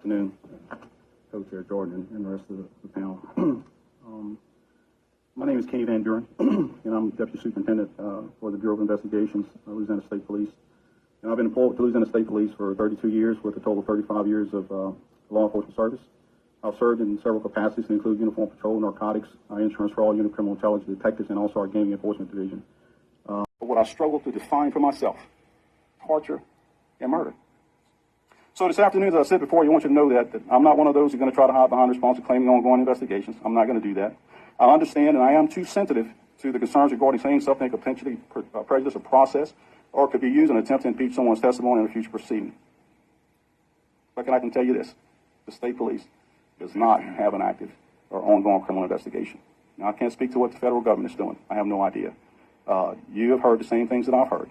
afternoon, Co-Chair Jordan and the rest of the panel. My name is Kenny Van Buren, and I'm Deputy Superintendent for the Bureau of Investigations, Louisiana State Police. And I've been employed with the Louisiana State Police for 32 years with a total of 35 years of law enforcement service. I've served in several capacities to include uniform patrol, narcotics, insurance fraud, unit criminal intelligence detectives, and also our gaming enforcement division. What I struggle to define for myself, torture and murder. So this afternoon, as I said before, I want you to know that I'm not one of those who are going to try to hide behind response to claiming ongoing investigations. I'm not going to do that. I understand, and I am too sensitive to the concerns regarding saying something could potentially prejudice a process or could be used in an attempt to impeach someone's testimony in a future proceeding. But I can tell you this, the state police does not have an active or ongoing criminal investigation. Now, I can't speak to what the federal government is doing. I have no idea. You have heard the same things that I've heard.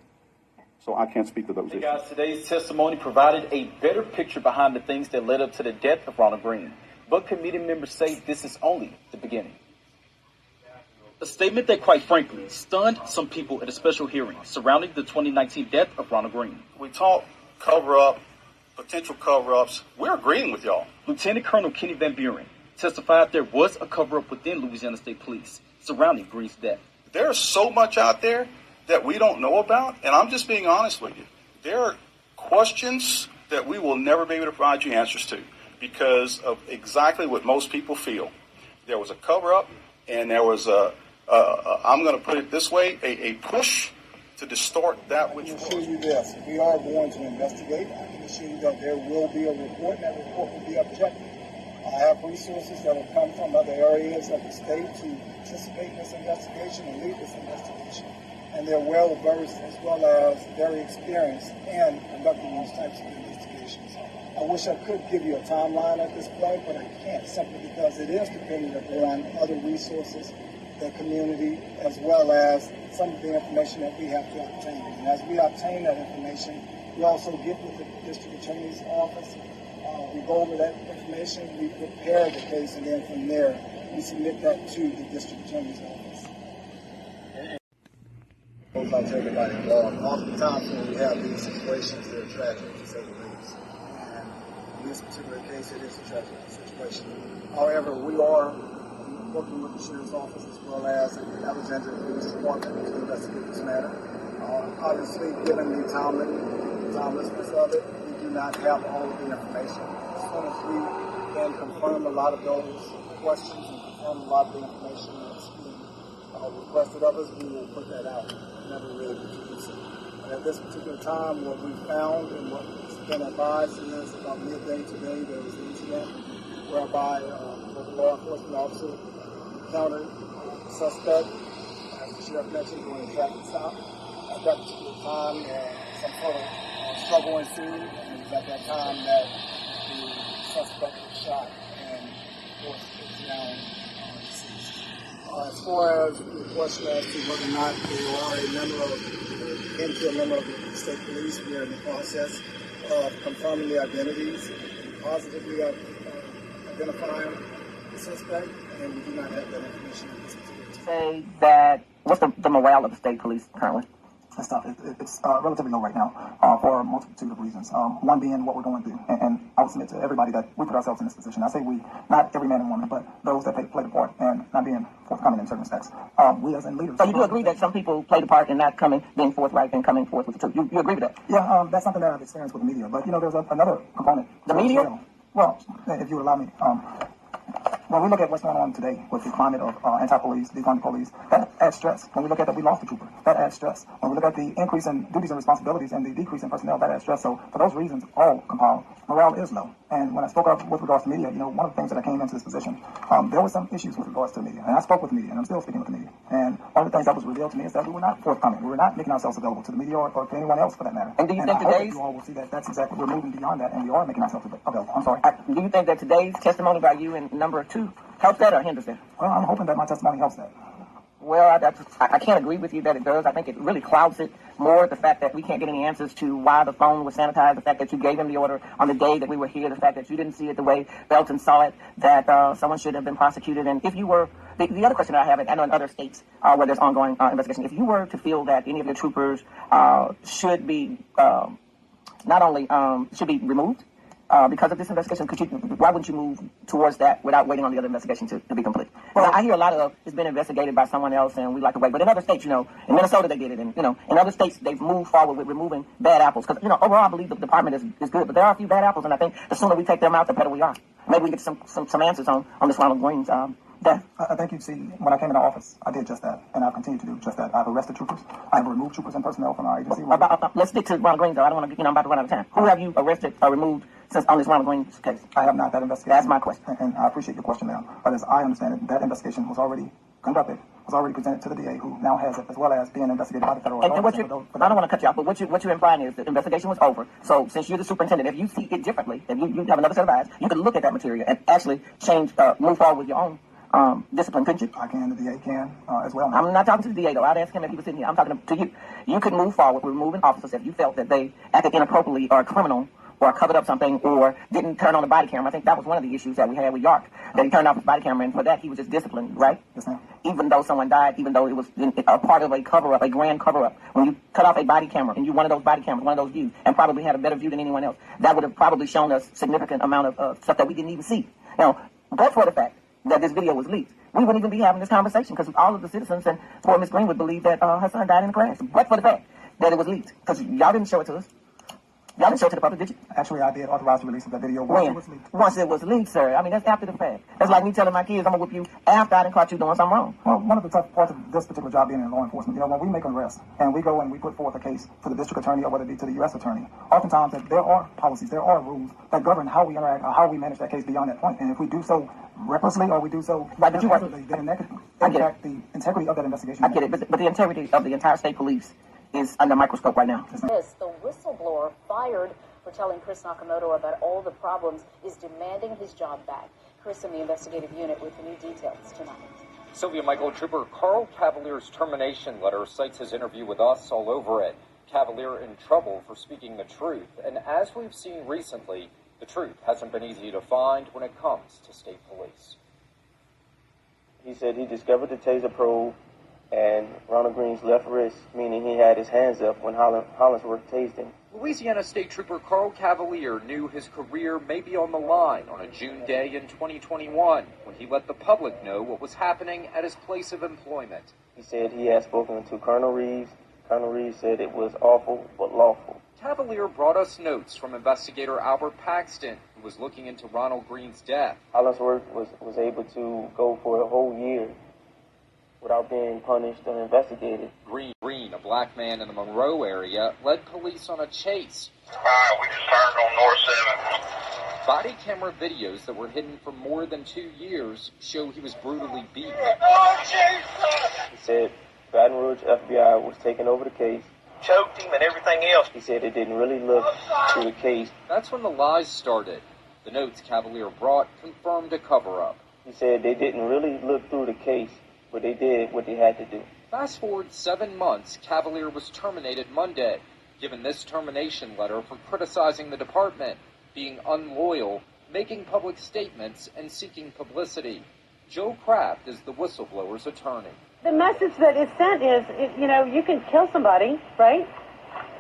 So I can't speak to those issues. Guys, today's testimony provided a better picture behind the things that led up to the death of Ronald Greene. But committee members say this is only the beginning. A statement that, quite frankly, stunned some people at a special hearing surrounding the 2019 death of Ronald Greene. We talk cover-up, potential cover-ups. We're agreeing with y'all. Lieutenant Colonel Kenny Van Buren testified there was a cover-up within Louisiana State Police surrounding Greene's death. There's so much out there that we don't know about, and I'm just being honest with you. There are questions that we will never be able to provide you answers to because of exactly what most people feel. There was a cover-up, and there was I'm going to put it this way, a push to distort that which was. I can assure you this, we are going to investigate. I can assure you that there will be a report, and that report will be objective. I have resources that will come from other areas of the state to participate in this investigation and lead this investigation. And they're well versed as well as very experienced in conducting these types of investigations. I wish I could give you a timeline at this point, but I can't simply because it is dependent upon other resources, the community, as well as some of the information that we have to obtain. And as we obtain that information, we also get with the district attorney's office. We go over that information, we prepare the case, and then from there, we submit that to the district attorney's office. By everybody involved. Oftentimes when we have these situations, they're tragic to say the least. And in this particular case, it is a tragic situation. However, we are working with the sheriff's office as well as the Alexandria Police Department to investigate this matter. Obviously, given the timelessness of it, we do not have all of the information. As soon as we can confirm a lot of those questions and confirm a lot of the information that's being requested of us, we will put that out. Never really produced it. But at this particular time, what we found and what's been advised is about midday today, there was an incident whereby the law enforcement officer encountered a suspect, as the sheriff mentioned, during a traffic stop. At that particular time, some sort of struggle ensued, and it was at that time that the suspect was shot and, of course, was now deceased. As far as the question as to whether or not they are a member of the state police, we are in the process of confirming the identities and positively identifying the suspect, and we do not have that information at this particular time. Say that, what's the morale of the state police currently? It's tough. It's relatively low right now for a multitude of reasons. One being what we're going through. And I would submit to everybody that we put ourselves in this position. I say we, not every man and woman, but those that play the part and not being forthcoming in certain respects. We as in leaders. So you do agree that some people play the part in not being forthright and coming forth with the truth. You agree with that? Yeah, that's something that I've experienced with the media. But, there's another component. The media? Well, if you would allow me. When we look at what's going on today with the climate of anti-police, defund the police, that adds stress. When we look at that we lost the trooper, that adds stress. When we look at the increase in duties and responsibilities and the decrease in personnel, that adds stress. So for those reasons, all compiled, morale is low. And when I spoke up with regards to media, one of the things that I came into this position, there were some issues with regards to the media. And I spoke with the media, and I'm still speaking with the media. And one of the things that was revealed to me is that we were not forthcoming. We were not making ourselves available to the media or to anyone else for that matter. And do you think I hope that you all will see that that's exactly, we're moving beyond that, and we are making ourselves available. I'm sorry. Do you think that today's testimony by you in number 2 helps that or hinders that? Well, I'm hoping that my testimony helps that. Well, I can't agree with you that it does. I think it really clouds it more, the fact that we can't get any answers to why the phone was sanitized, the fact that you gave him the order on the day that we were here, the fact that you didn't see it the way Belton saw it, that someone should have been prosecuted. And if you were, the other question that I have, I know in other states where there's ongoing investigation, if you were to feel that any of the troopers should be not only should be removed, because of this investigation, why wouldn't you move towards that without waiting on the other investigation to be complete? Well, I hear a lot of it's been investigated by someone else and we like to wait. But in other states, in Minnesota they did it. And, in other states they've moved forward with removing bad apples. Because, overall I believe the department is good. But there are a few bad apples. And I think the sooner we take them out, the better we are. Maybe we get some answers on this Ronald Greene's death. I think you've seen, when I came into office, I did just that, and I'll continue to do just that. I've arrested troopers. I've removed troopers and personnel from our agency. Let's stick to Ronald Greene, though. I don't want to, I'm about to run out of time. Who have you arrested or removed since on this Ronald Greene's case? I have not. That investigation. That's my question. And I appreciate your question now. But as I understand it, that investigation was already conducted, was already presented to the DA, who now has it, as well as being investigated by the federal authorities. I don't want to cut you off, but what you're implying is the investigation was over. So since you're the superintendent, if you see it differently, if you have another set of eyes, you can look at that material and actually move forward with your own discipline, couldn't you? I can. The DA can as well. I'm not talking to the DA, though. I'd ask him if he was sitting here. I'm talking to you. You could move forward with removing officers if you felt that they acted inappropriately or criminal or covered up something or didn't turn on the body camera. I think that was one of the issues that we had with York, that he turned off his body camera, and for that he was just disciplined, right? Yes, ma'am. Even though someone died, even though it was a part of a cover-up, a grand cover-up. When you cut off a body camera, and you one of those body cameras, one of those views, and probably had a better view than anyone else, that would have probably shown us significant amount of stuff that we didn't even see. Now, but for the fact that this video was leaked, we wouldn't even be having this conversation because all of the citizens and poor Miss Green would believe that her son died in the crash. But for the fact that it was leaked, because y'all didn't show it to us. Y'all didn't show it to the public, did you? Actually, I did authorize the release of that video once it was leaked. Once it was leaked, sir. I mean, that's after the fact. That's like me telling my kids, I'm going to whip you after I done caught you doing something wrong. Well, one of the tough parts of this particular job being in law enforcement, when we make an arrest and we go and we put forth a case to the district attorney or whether it be to the U.S. attorney, oftentimes there are policies, there are rules that govern how we interact or how we manage that case beyond that point. And if we do so recklessly or we do so inaccurately, then that could impact the integrity of that investigation. I get it, but the integrity of the entire state police is under microscope right now. The whistleblower fired for telling Chris Nakamoto about all the problems is demanding his job back. Chris in the investigative unit with the new details tonight. Sylvia, Michael, Trooper Carl Cavalier's termination letter cites his interview with us all over it. Cavalier in trouble for speaking the truth. And as we've seen recently, the truth hasn't been easy to find when it comes to state police. He said he discovered the taser probe and Ronald Greene's left wrist, meaning he had his hands up when Hollinsworth tased him. Louisiana State Trooper Carl Cavalier knew his career may be on the line on a June day in 2021 when he let the public know what was happening at his place of employment. He said he had spoken to Colonel Reeves. Colonel Reeves said it was awful but lawful. Cavalier brought us notes from investigator Albert Paxton, who was looking into Ronald Greene's death. Hollinsworth was able to go for a whole year without being punished or investigated. Greene, a black man in the Monroe area, led police on a chase. We just turned on North 7. Body camera videos that were hidden for more than 2 years show he was brutally beaten. He said Baton Rouge FBI was taking over the case, Choked him and everything else. He said it didn't really look through the case. That's when the lies started. The notes Cavalier brought confirmed a cover-up. He said they didn't really look through the case, but they did what they had to do. Fast forward 7 months, Cavalier was terminated Monday, given this termination letter for criticizing the department, being unloyal, making public statements, and seeking publicity. Joe Kraft is the whistleblower's attorney. The message that is sent is, you can kill somebody, right?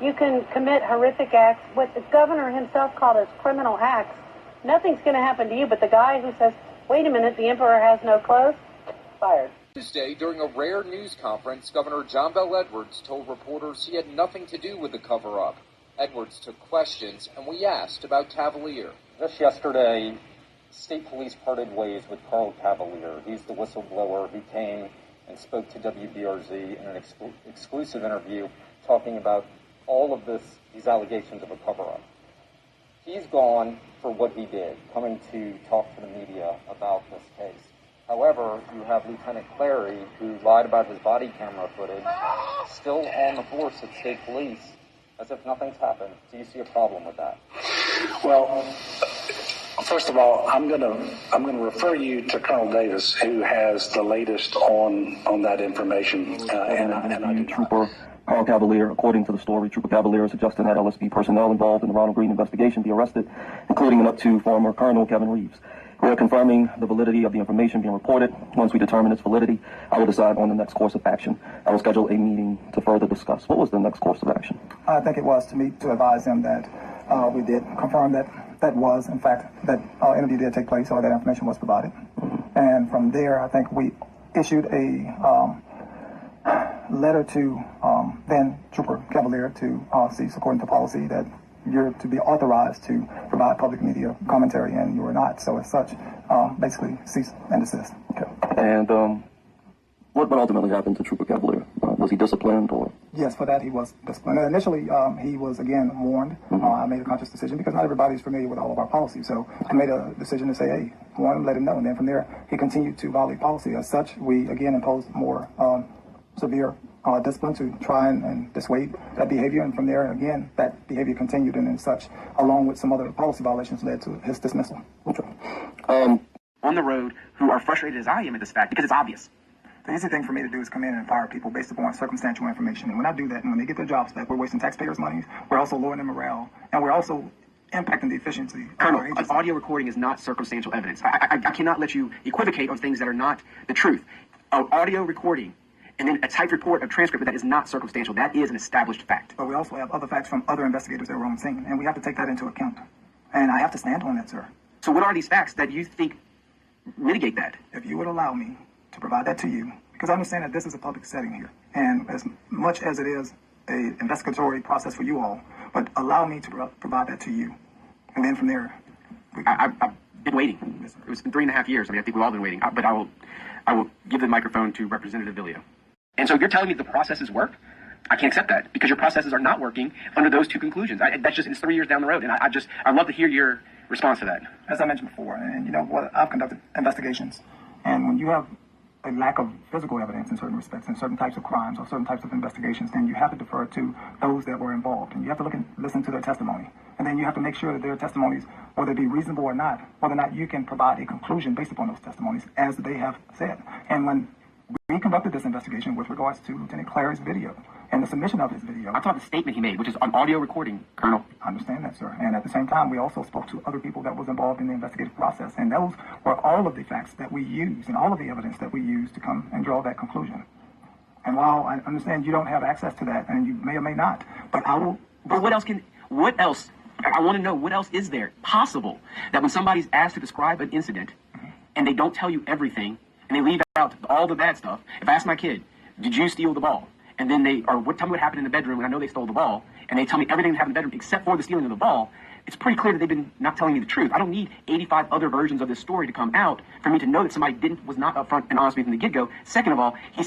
You can commit horrific acts, what the governor himself called as criminal acts. Nothing's going to happen to you, but the guy who says, wait a minute, the emperor has no clothes, fired. Tuesday, during a rare news conference, Governor John Bel Edwards told reporters he had nothing to do with the cover-up. Edwards took questions, and we asked about Cavalier. Just yesterday, state police parted ways with Carl Cavalier. He's the whistleblower who came and spoke to WBRZ in an exclusive interview talking about all of these allegations of a cover-up. He's gone for what he did, coming to talk to the media about this case. However, you have Lieutenant Clary, who lied about his body camera footage, still on the force at state police, as if nothing's happened. Do you see a problem with that? Well, first of all, I'm gonna refer you to Colonel Davis, who has the latest on that information. Trooper Carl Cavalier, according to the story, Trooper Cavalier suggested that LSP personnel involved in the Ronald Greene investigation be arrested, including and up to former Colonel Kevin Reeves. We are confirming the validity of the information being reported. Once we determine its validity, I will decide on the next course of action. I will schedule a meeting to further discuss. What was the next course of action? I think it was to advise him that we did confirm that that was, in fact, that interview did take place, or that information was provided. And from there, I think we issued a letter to then Trooper Cavalier to cease, according to policy, that you're to be authorized to provide public media commentary, and you were not. So as such, basically cease and desist. Okay. And what ultimately happened to Trooper Cavalier? Was he disciplined or? Yes, for that he was disciplined. Initially, he was again warned. I made a conscious decision because not everybody's familiar with all of our policies. So I made a decision to say, hey, warn him, let him know. And then from there, he continued to violate policy. As such, we again imposed more severe discipline to try and dissuade that behavior. And from there, again, that behavior continued, and as such, along with some other policy violations, led to his dismissal. Okay. On the road, who are frustrated as I am at this fact, because it's obvious. The easy thing for me to do is come in and fire people based upon circumstantial information. And when I do that, and when they get their jobs back, we're wasting taxpayers' money, we're also lowering their morale, and we're also impacting the efficiency. Colonel, an audio recording is not circumstantial evidence. I cannot let you equivocate on things that are not the truth. An audio recording and then a typed report of transcript, that is not circumstantial. That is an established fact. But we also have other facts from other investigators that were on scene, and we have to take that into account. And I have to stand on that, sir. So what are these facts that you think mitigate that? If you would allow me to provide that to you, because I understand that this is a public setting here, and as much as it is an investigatory process for you all, but allow me to provide that to you. And then from there, I've been waiting. It's been 3.5 years. I mean, I think we've all been waiting. But I will give the microphone to Representative Villio. And so you're telling me the processes work? I can't accept that, because your processes are not working under those two conclusions. It's 3 years down the road, and I'd love to hear your response to that. As I mentioned before, and you know what, I've conducted investigations, and when you have a lack of physical evidence in certain respects, in certain types of crimes or certain types of investigations, then you have to defer to those that were involved, and you have to look and listen to their testimony, and then you have to make sure that their testimonies, whether they be reasonable or not, whether or not you can provide a conclusion based upon those testimonies, as they have said. And when we conducted this investigation with regards to Lieutenant Clary's video and the submission of his video, I thought the statement he made, which is an audio recording, Colonel. I understand that, sir. And at the same time, we also spoke to other people that was involved in the investigative process, and those were all of the facts that we used and all of the evidence that we used to come and draw that conclusion. And while I understand you don't have access to that, and you may or may not, but I will. But what else? I want to know, what else is there possible that when somebody's asked to describe an incident and they don't tell you everything and they leave out all the bad stuff? If I ask my kid, did you steal the ball? And then tell me what happened in the bedroom, and I know they stole the ball, and they tell me everything that happened in the bedroom except for the stealing of the ball, it's pretty clear that they've been not telling me the truth. I don't need 85 other versions of this story to come out for me to know that somebody was not upfront and honest with me from the get-go. Second of all, he's